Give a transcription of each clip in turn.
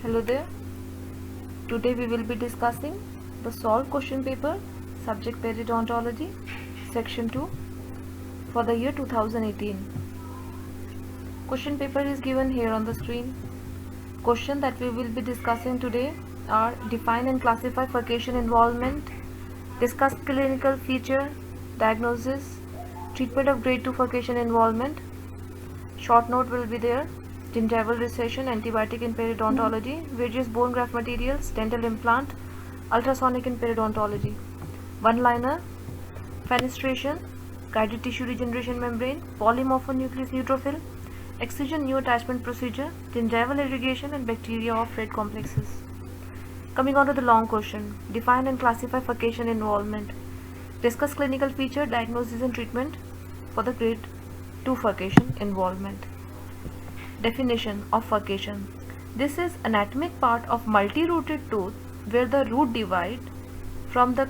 Hello there. Today we will be discussing the solved question paper, subject periodontology, section 2 for the year 2018. Question paper is given here on the screen. Question that we will be discussing today are: define and classify furcation involvement, discuss clinical feature, diagnosis, treatment of grade 2 furcation involvement. Short note will be there: gingival recession, antibiotic in periodontology, various bone graft materials, dental implant, ultrasonic in periodontology. One-liner: fenestration, guided tissue regeneration membrane, polymorphonucleus neutrophil, excision new attachment procedure, gingival irrigation, and bacteria of red complexes. Coming on to the long question: define and classify furcation involvement, discuss clinical feature, diagnosis and treatment for the grade 2 furcation involvement. Definition of furcation: this is anatomic part of multi-rooted tooth where the root divide from the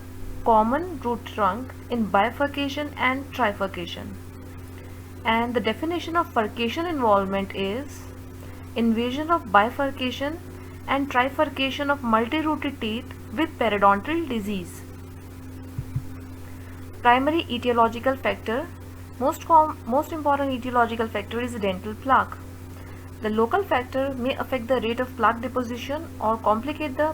common root trunk in bifurcation and trifurcation. And the definition of furcation involvement is invasion of bifurcation and trifurcation of multi-rooted teeth with periodontal disease. Primary etiological factor: most important etiological factor is dental plaque. The local factor may affect the rate of plaque deposition or complicate the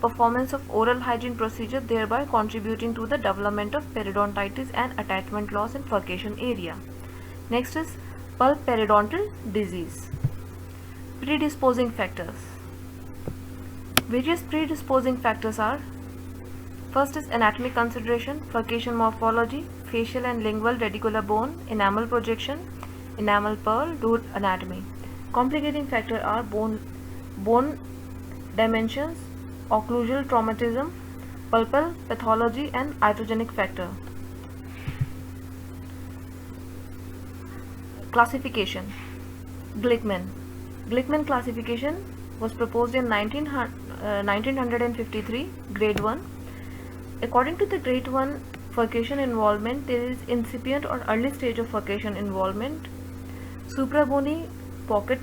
performance of oral hygiene procedure, thereby contributing to the development of periodontitis and attachment loss in furcation area. Next is pulp periodontal disease. Predisposing factors. Various predisposing factors are: first is anatomic consideration, furcation morphology, facial and lingual radicular bone, enamel projection, enamel pearl, root anatomy. Complicating factors are bone dimensions, occlusal traumatism, pulpal pathology, and iatrogenic factor. Classification. Glickman classification was proposed in 1953, grade 1. According to the grade 1 furcation involvement, there is incipient or early stage of furcation involvement, suprabony pocket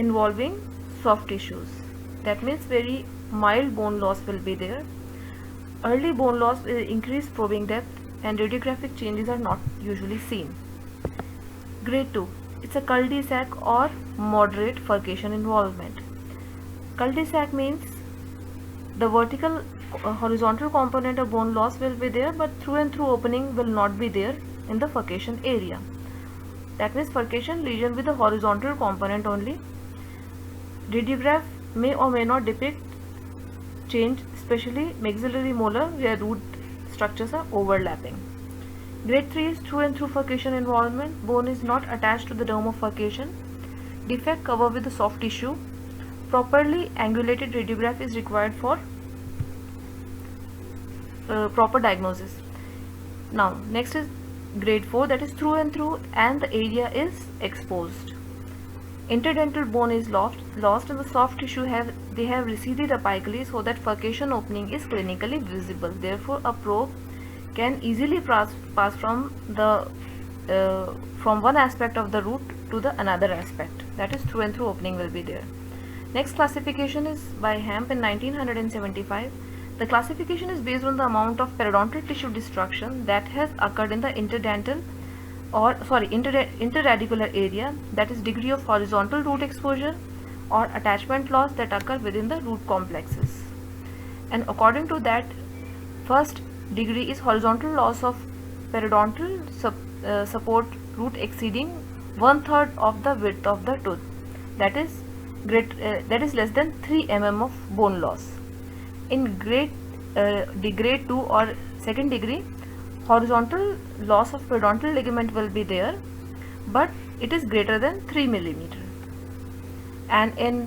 involving soft tissues. That means very mild bone loss will be there. Early bone loss will increase probing depth and radiographic changes are not usually seen. Grade 2, it's a cul-de-sac or moderate furcation involvement. Cul-de-sac means the vertical horizontal component of bone loss will be there, but through and through opening will not be there in the furcation area. That means furcation lesion with a horizontal component only. Radiograph may or may not depict change, especially maxillary molar where root structures are overlapping. Grade 3 is through and through furcation involvement. Bone is not attached to the derm of furcation. Defect cover with the soft tissue. Properly angulated radiograph is required for proper diagnosis. Now next is grade 4, that is through and through and the area is exposed. Interdental bone is lost and the soft tissue have receded apically so that furcation opening is clinically visible. Therefore a probe can easily pass from one aspect of the root to the another aspect. That is through and through opening will be there. Next classification is by Hamp in 1975. The classification is based on the amount of periodontal tissue destruction that has occurred in the interradicular area, that is degree of horizontal root exposure or attachment loss that occur within the root complexes. And according to that, first degree is horizontal loss of periodontal support root exceeding 1/3 of the width of the tooth. That is less than 3 mm of bone loss. In grade 2 or second degree, horizontal loss of periodontal ligament will be there, but it is greater than 3 mm. And in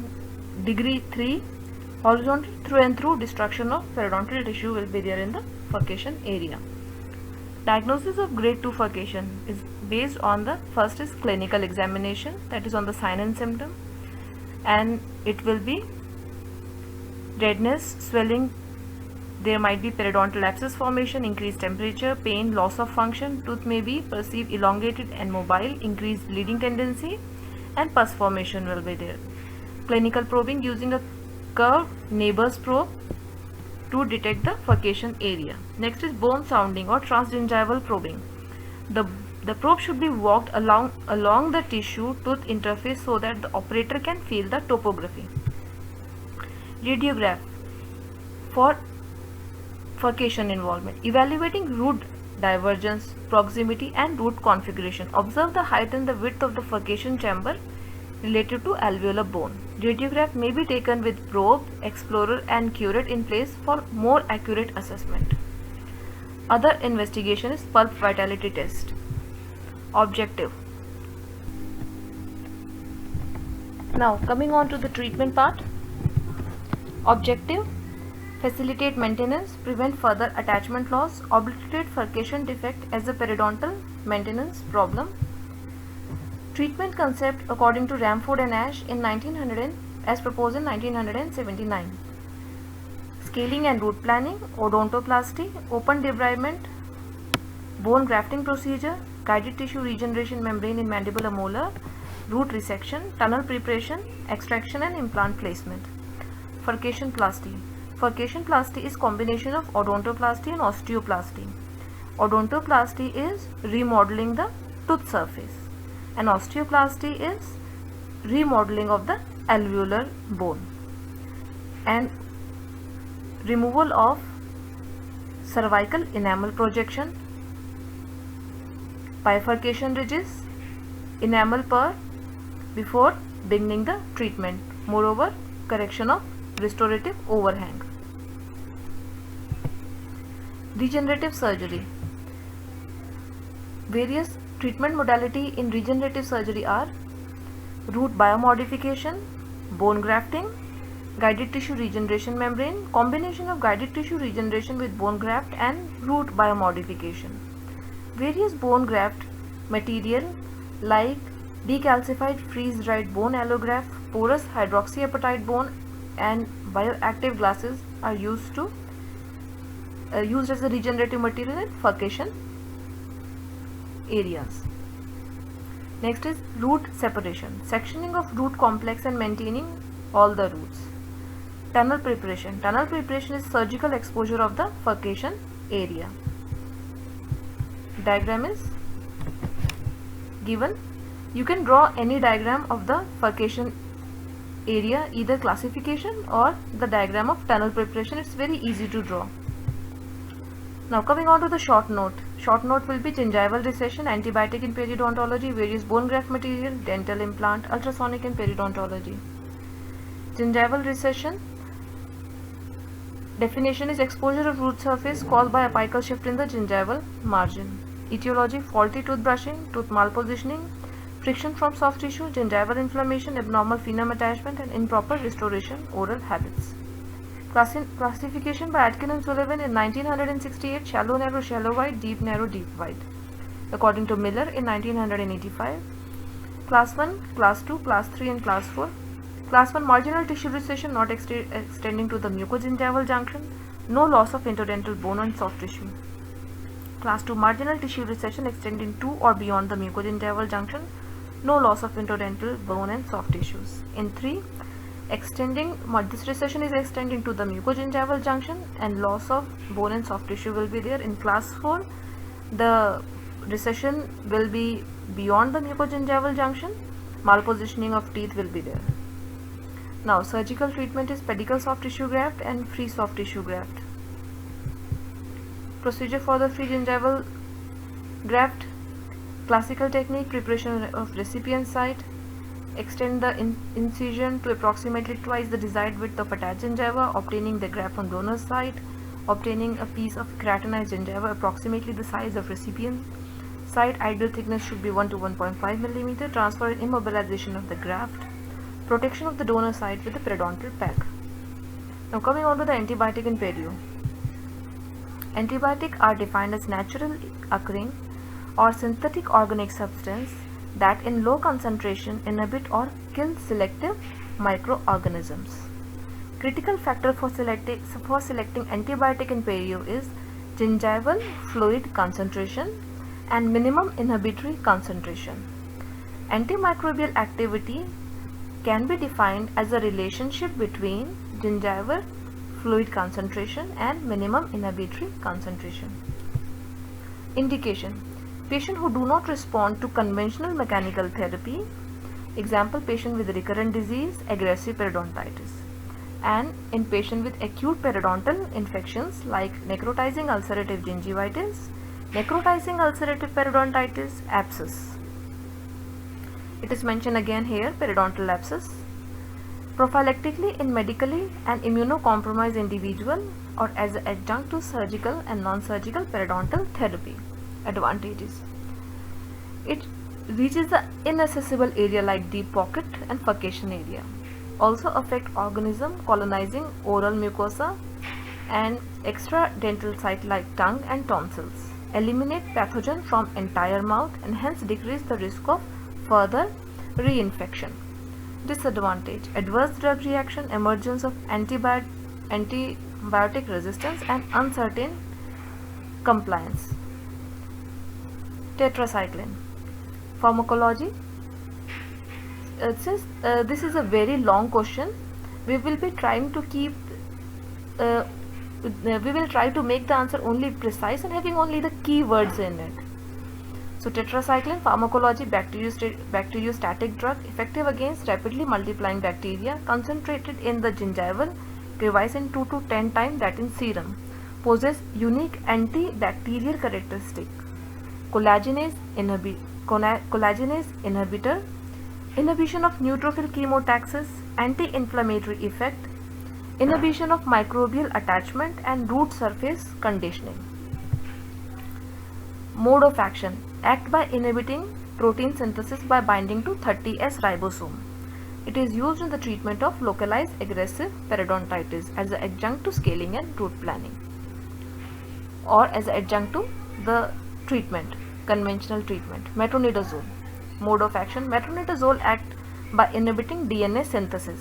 degree 3, horizontal through and through destruction of periodontal tissue will be there in the furcation area. Diagnosis of grade 2 furcation is based on the first is clinical examination, that is on the sign and symptom, and it will be redness, swelling, there might be periodontal abscess formation, increased temperature, pain, loss of function, tooth may be perceived elongated and mobile, increased bleeding tendency, and pus formation will be there. Clinical probing using a curved neighbor's probe to detect the furcation area. Next is bone sounding or transgingival probing. The probe should be walked along the tissue-tooth interface so that the operator can feel the topography. Radiograph for furcation involvement. Evaluating root divergence, proximity and root configuration. Observe the height and the width of the furcation chamber related to alveolar bone. Radiograph may be taken with probe, explorer and curette in place for more accurate assessment. Other investigation is pulp vitality test. Objective. Now coming on to the treatment part. Objective: facilitate maintenance, prevent further attachment loss, obliterate furcation defect as a periodontal maintenance problem. Treatment concept according to Ramford and Ash in 1900 as proposed in 1979. Scaling and root planning, odontoplasty, open debridement, bone grafting procedure, guided tissue regeneration membrane in mandibular molar, root resection, tunnel preparation, extraction and implant placement. Furcation plasty. Furcation plasty is combination of odontoplasty and osteoplasty. Odontoplasty is remodeling the tooth surface and osteoplasty is remodeling of the alveolar bone and removal of cervical enamel projection, bifurcation ridges, enamel purr before beginning the treatment. Moreover, correction of restorative overhang. Regenerative surgery. Various treatment modality in regenerative surgery are root biomodification, bone grafting, guided tissue regeneration membrane, combination of guided tissue regeneration with bone graft and root biomodification. Various bone graft material like decalcified freeze-dried bone allograft, porous hydroxyapatite bone and bioactive glasses are used as a regenerative material in furcation areas. Next is root separation, sectioning of root complex and maintaining all the roots. Tunnel preparation. Tunnel preparation is surgical exposure of the furcation area. Diagram is given. You can draw any diagram of the furcation area, either classification or the diagram of tunnel preparation. It's very easy to draw. Now coming on to the short note. Short note will be gingival recession, antibiotic in periodontology, various bone graft material, dental implant, ultrasonic in periodontology. Gingival recession definition is exposure of root surface caused by apical shift in the gingival margin. Etiology: faulty tooth brushing, tooth malpositioning, friction from soft tissue, gingival inflammation, abnormal phenum attachment and improper restoration oral habits. Classification by Atkin and Sullivan in 1968, shallow narrow shallow wide, deep narrow deep wide. According to Miller in 1985. Class 1, Class 2, Class 3 and Class 4. Class 1, marginal tissue recession not extending to the mucogingival junction, no loss of interdental bone and soft tissue. Class 2, marginal tissue recession extending to or beyond the mucogingival junction, no loss of interdental bone and soft tissues. In 3, this recession is extending to the mucogingival junction and loss of bone and soft tissue will be there. In Class 4, the recession will be beyond the mucogingival junction, malpositioning of teeth will be there. Now surgical treatment is pedicle soft tissue graft and free soft tissue graft. Procedure for the free gingival graft: classical technique, preparation of recipient site, extend the incision to approximately twice the desired width of attached gingiva, obtaining the graft from donor site, obtaining a piece of keratinized gingiva approximately the size of recipient site, ideal thickness should be 1 to 1.5 mm, transfer and immobilization of the graft, protection of the donor site with a periodontal pack. Now coming on to the antibiotic in perio. Antibiotics are defined as naturally occurring or synthetic organic substance that in low concentration inhibit or kill selective microorganisms. Critical factor for selecting antibiotic in perio is gingival fluid concentration and minimum inhibitory concentration. Antimicrobial activity can be defined as a relationship between gingival fluid concentration and minimum inhibitory concentration. Indication: patient who do not respond to conventional mechanical therapy, example patient with recurrent disease, aggressive periodontitis, and in patient with acute periodontal infections like necrotizing ulcerative gingivitis, necrotizing ulcerative periodontitis, abscess. It is mentioned again here, periodontal abscess. Prophylactically in medically and immunocompromised individual or as an adjunct to surgical and non-surgical periodontal therapy. Advantages: it reaches the inaccessible area like deep pocket and furcation area. Also affect organism colonizing oral mucosa and extra dental site like tongue and tonsils. Eliminate pathogen from entire mouth and hence decrease the risk of further reinfection. Disadvantage: adverse drug reaction, emergence of antibiotic resistance and uncertain compliance. Tetracycline. Pharmacology. Since this is a very long question, we will be trying to keep we will try to make the answer only precise and having only the key words in it. So tetracycline pharmacology, bacteriostatic drug, effective against rapidly multiplying bacteria, concentrated in the gingival crevice in 2 to 10 times that in serum, possess unique antibacterial characteristic. Collagenase inhibitor, inhibition of neutrophil chemotaxis, anti-inflammatory effect, inhibition of microbial attachment and root surface conditioning. Mode of action: act by inhibiting protein synthesis by binding to 30S ribosome. It is used in the treatment of localized aggressive periodontitis as an adjunct to scaling and root planning, or as an adjunct to the treatment, conventional treatment. Metronidazole. Mode of action: metronidazole act by inhibiting DNA synthesis.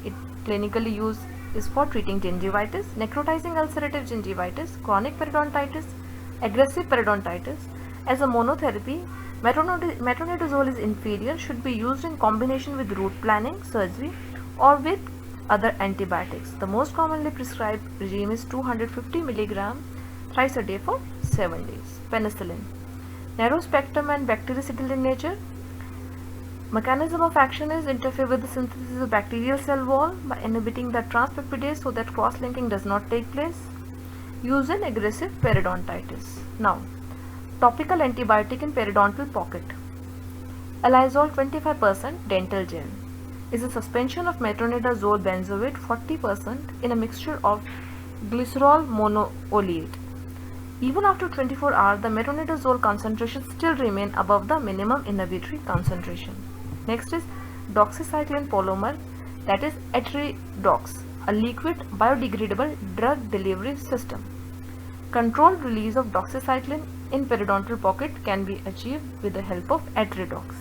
It clinically used is for treating gingivitis, necrotizing ulcerative gingivitis, chronic periodontitis, aggressive periodontitis. As a monotherapy, metronidazole is inferior, should be used in combination with root planning, surgery or with other antibiotics. The most commonly prescribed regime is 250 mg thrice a day for 7 days. Penicillin. Narrow spectrum and bactericidal in nature. Mechanism of action is interfere with the synthesis of bacterial cell wall by inhibiting the transpeptidase so that cross-linking does not take place. Use in aggressive periodontitis. Now, topical antibiotic in periodontal pocket. Allyzole 25% dental gel is a suspension of metronidazole benzoate 40% in a mixture of glycerol monooleate. Even after 24 hours, the metronidazole concentration still remain above the minimum inhibitory concentration. Next is doxycycline polymer, that is Atridox, a liquid biodegradable drug delivery system. Controlled release of doxycycline in periodontal pocket can be achieved with the help of Atridox.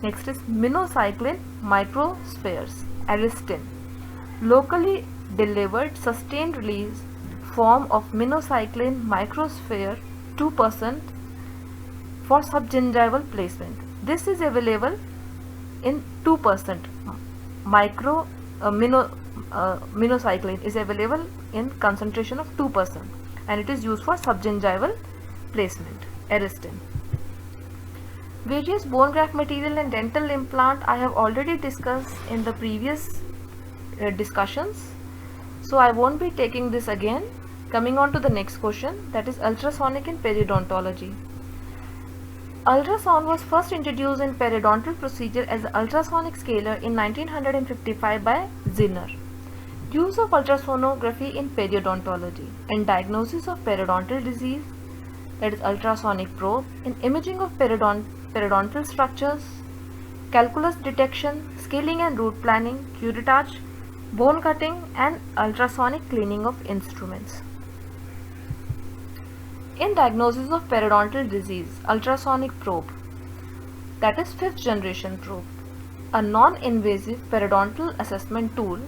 Next is minocycline microspheres, Aristin, locally delivered sustained release form of minocycline microsphere 2% for subgingival placement. This is available in 2%. Minocycline is available in concentration of 2% and it is used for subgingival placement. Aristin. Various bone graft material and dental implant I have already discussed in the previous discussions, so I won't be taking this again. Coming on to the next question, that is ultrasonic in periodontology. Ultrasound was first introduced in periodontal procedure as an ultrasonic scaler in 1955 by Zinner. Use of ultrasonography in periodontology and diagnosis of periodontal disease, that is ultrasonic probe, in imaging of periodontal structures, calculus detection, scaling and root planning, curettage, bone cutting and ultrasonic cleaning of instruments. In diagnosis of periodontal disease, ultrasonic probe, that is 5th generation probe, a non-invasive periodontal assessment tool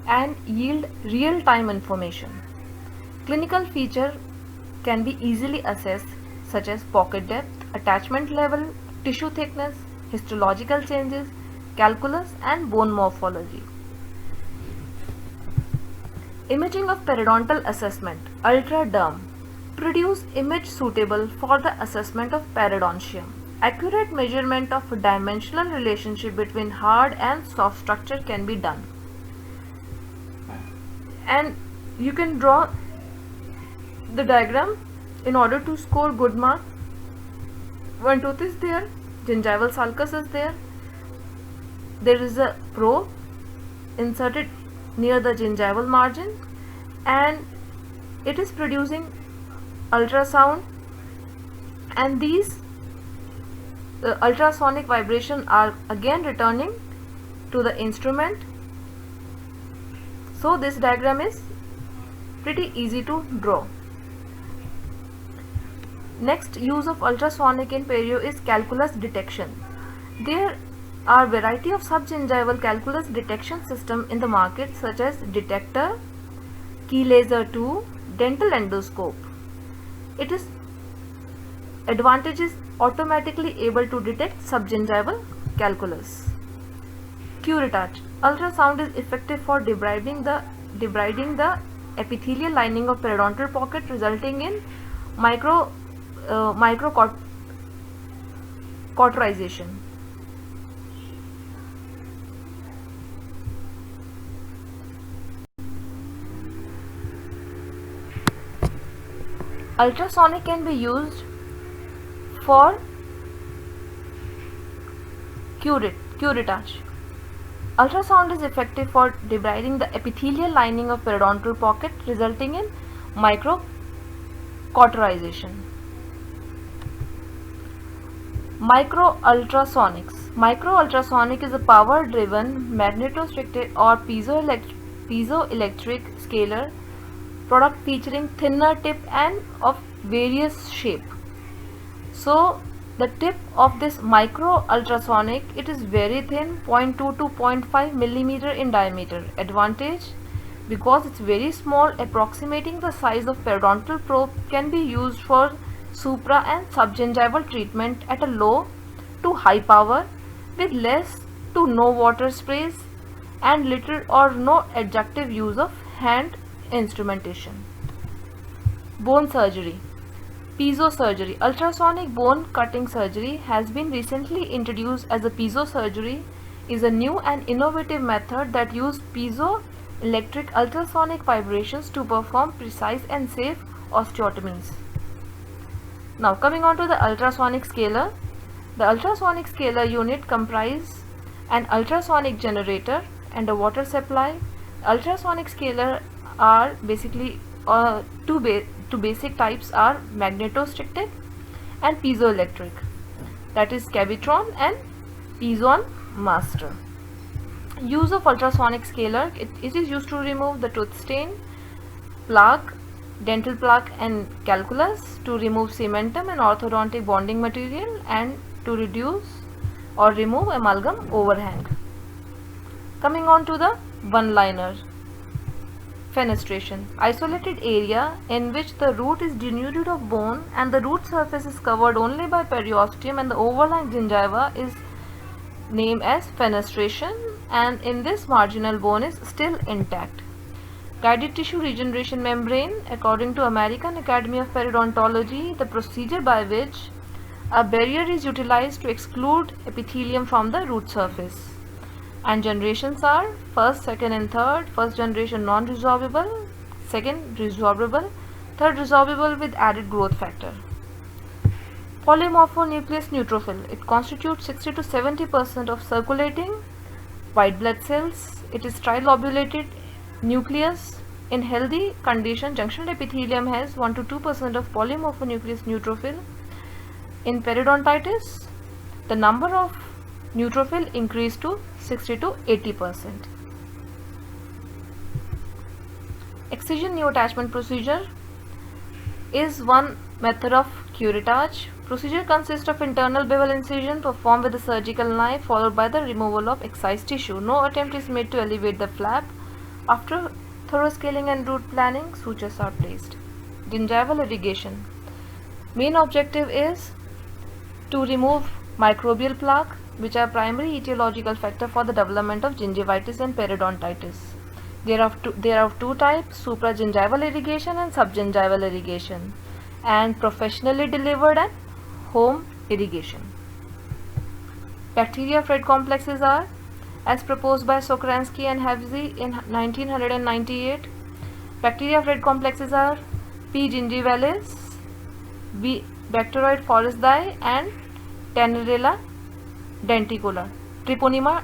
and yield real-time information. Clinical feature can be easily assessed such as pocket depth, attachment level, tissue thickness, histological changes, calculus and bone morphology. Imaging of periodontal assessment, ultraderm. Produce image suitable for the assessment of periodontium. Accurate measurement of dimensional relationship between hard and soft structure can be done. And you can draw the diagram in order to score good mark. One tooth is there, gingival sulcus is there. There is a probe inserted near the gingival margin, and it is producing ultrasound, and these ultrasonic vibration are again returning to the instrument. So this diagram is pretty easy to draw. Next use of ultrasonic in perio is calculus detection. There are variety of subgingival calculus detection system in the market, such as detector, key laser 2, dental endoscope. It is advantages automatically able to detect subgingival calculus. Curettage. Ultrasound is effective for debriding the epithelial lining of periodontal pocket, resulting in cauterization. Ultrasonic can be used for curettage. Ultrasound is effective for debriding the epithelial lining of periodontal pocket, resulting in microcauterization. Microultrasonics. Microultrasonic is a power-driven magnetostricted or piezoelectric scalar product featuring thinner tip and of various shape. So the tip of this micro ultrasonic, it is very thin, 0.2 to 0.5 millimeter in diameter. Advantage, because it's very small, approximating the size of periodontal probe, can be used for supra and subgingival treatment at a low to high power with less to no water sprays and little or no adjunctive use of hand instrumentation. Bone surgery. Piezo surgery. Ultrasonic bone cutting surgery has been recently introduced as a piezo surgery is a new and innovative method that uses piezoelectric ultrasonic vibrations to perform precise and safe osteotomies. Now coming on to the ultrasonic scaler. The ultrasonic scaler unit comprises an ultrasonic generator and a water supply. Ultrasonic scaler are basically two basic types are magnetostricted and piezoelectric, that is Cavitron and Piezo Master. Use of ultrasonic scaler, it is used to remove the tooth stain, plaque, dental plaque and calculus, to remove cementum and orthodontic bonding material, and to reduce or remove amalgam overhang. Coming on to the one-liner. Fenestration. Isolated area in which the root is denuded of bone and the root surface is covered only by periosteum and the overlying gingiva is named as fenestration, and in this marginal bone is still intact. Guided tissue regeneration membrane. According to American Academy of Periodontology, the procedure by which a barrier is utilized to exclude epithelium from the root surface. And generations are first, second and third. First generation non-resorbable, second resorbable, third resorbable with added growth factor. Polymorphonucleus neutrophil. It constitutes 60 to 70% of circulating white blood cells. It is trilobulated nucleus. In healthy condition, junctional epithelium has 1 to 2% of polymorphonucleus neutrophil. In periodontitis, the number of neutrophil increased to 60 to 80%. Excision new attachment procedure is one method of curettage. Procedure consists of internal bevel incision performed with a surgical knife followed by the removal of excised tissue. No attempt is made to elevate the flap. After thorough scaling and root planning, sutures are placed. Gingival irrigation. Main objective is to remove microbial plaque, which are primary etiological factor for the development of gingivitis and periodontitis. There are two types: supragingival irrigation and subgingival irrigation, and professionally delivered and home irrigation. Bacteria of red complexes are, as proposed by Sokransky and Havzi in 1998, bacteria of red complexes are P. gingivalis, B. Bacteroid forrestii, and Tannerella denticola, Treponema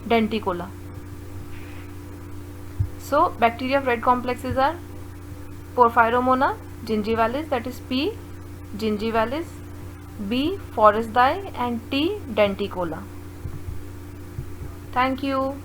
denticola. So bacteria of red complexes are Porphyromona gingivalis, that is P. gingivalis, B. forrestii, and T. denticola. Thank you.